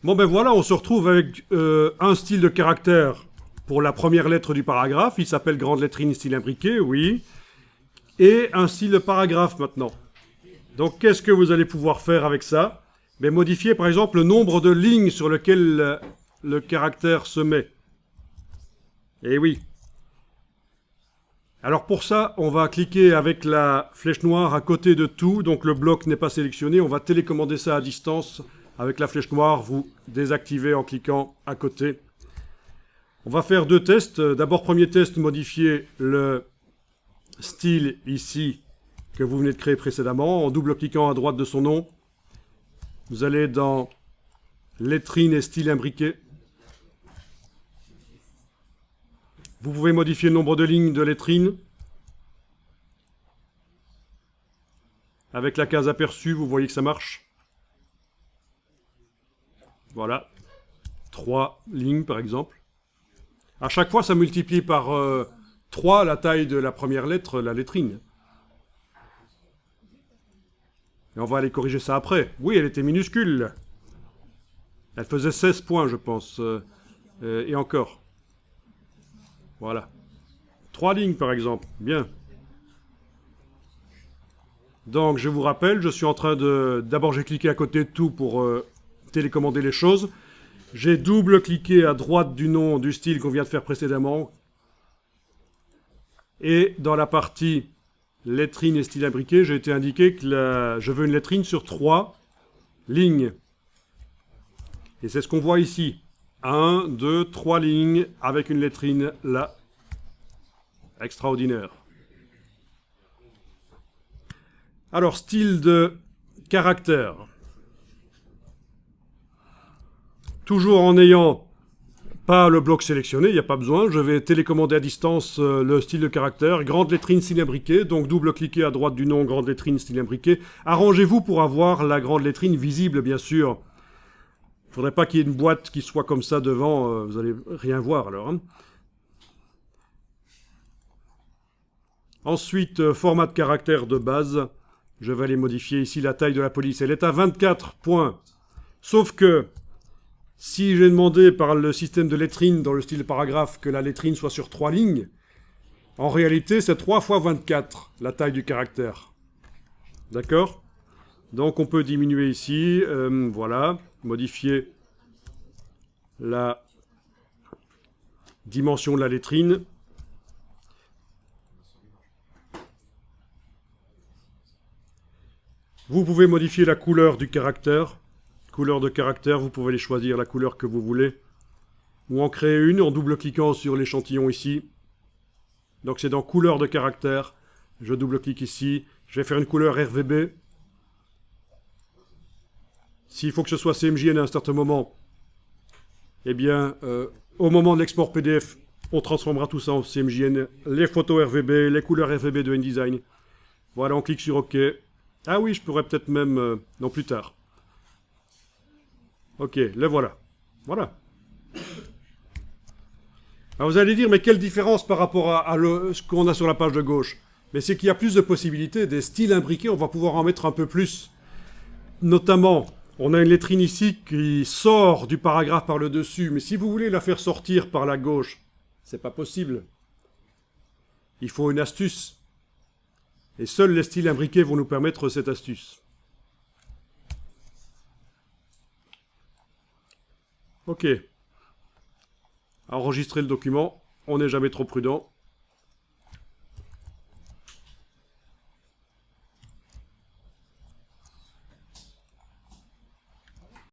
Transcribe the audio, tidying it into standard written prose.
Bon ben voilà, on se retrouve avec un style de caractère pour la première lettre du paragraphe. Il s'appelle grande lettrine style imbriqué, oui. Et un style de paragraphe maintenant. Donc qu'est-ce que vous allez pouvoir faire avec ça? Ben, modifier par exemple le nombre de lignes sur lequel le caractère se met. Eh oui. Alors pour ça, on va cliquer avec la flèche noire à côté de tout. Donc le bloc n'est pas sélectionné. On va télécommander ça à distance. Avec la flèche noire, vous désactivez en cliquant à côté. On va faire deux tests. D'abord, premier test, modifier le style ici que vous venez de créer précédemment. En double-cliquant à droite de son nom, vous allez dans lettrine et style imbriqué. Vous pouvez modifier le nombre de lignes de lettrine. Avec la case aperçue, vous voyez que ça marche. Voilà. 3 lignes par exemple. À chaque fois, ça multiplie par 3 la taille de la première lettre, la lettrine. Et on va aller corriger ça après. Oui, elle était minuscule. Elle faisait 16 points, je pense. Et encore. Voilà. 3 lignes, par exemple. Bien. Donc, je vous rappelle, je suis en train de... D'abord, j'ai cliqué à côté de tout pour télécommander les choses. J'ai double-cliqué à droite du nom du style qu'on vient de faire précédemment. Et dans la partie lettrine et style imbriqué, j'ai été indiqué que je veux une lettrine sur 3 lignes. Et c'est ce qu'on voit ici. 1, 2, 3 lignes avec une lettrine là. Extraordinaire. Alors, style de caractère. Toujours en n'ayant pas le bloc sélectionné, il n'y a pas besoin. Je vais télécommander à distance le style de caractère. Grande lettrine style imbriqué. Donc, double-cliquez à droite du nom, grande lettrine style imbriqué. Arrangez-vous pour avoir la grande lettrine visible, bien sûr. Il ne faudrait pas qu'il y ait une boîte qui soit comme ça devant. Vous n'allez rien voir alors. Hein. Ensuite, format de caractère de base. Je vais aller modifier ici la taille de la police. Elle est à 24 points. Sauf que, si j'ai demandé par le système de lettrine dans le style paragraphe que la lettrine soit sur 3 lignes, en réalité, c'est 3 fois 24, la taille du caractère. D'accord? Donc, on peut diminuer ici. Voilà. Modifier la dimension de la lettrine. Vous pouvez modifier la couleur du caractère. Couleur de caractère, vous pouvez les choisir la couleur que vous voulez. Ou en créer une en double-cliquant sur l'échantillon ici. Donc c'est dans couleur de caractère. Je double-clique ici. Je vais faire une couleur RVB. S'il faut que ce soit CMJN à un certain moment, eh bien, au moment de l'export PDF, on transformera tout ça en CMJN. Les photos RVB, les couleurs RVB de InDesign. Voilà, on clique sur OK. Ah oui, je pourrais peut-être même... non, plus tard. Ok, le voilà. Voilà. Alors vous allez dire, mais quelle différence par rapport à ce qu'on a sur la page de gauche? Mais c'est qu'il y a plus de possibilités. Des styles imbriqués, on va pouvoir en mettre un peu plus. Notamment, on a une lettrine ici qui sort du paragraphe par le dessus. Mais si vous voulez la faire sortir par la gauche, c'est pas possible. Il faut une astuce. Et seuls les styles imbriqués vont nous permettre cette astuce. Ok. Enregistrer le document. On n'est jamais trop prudent.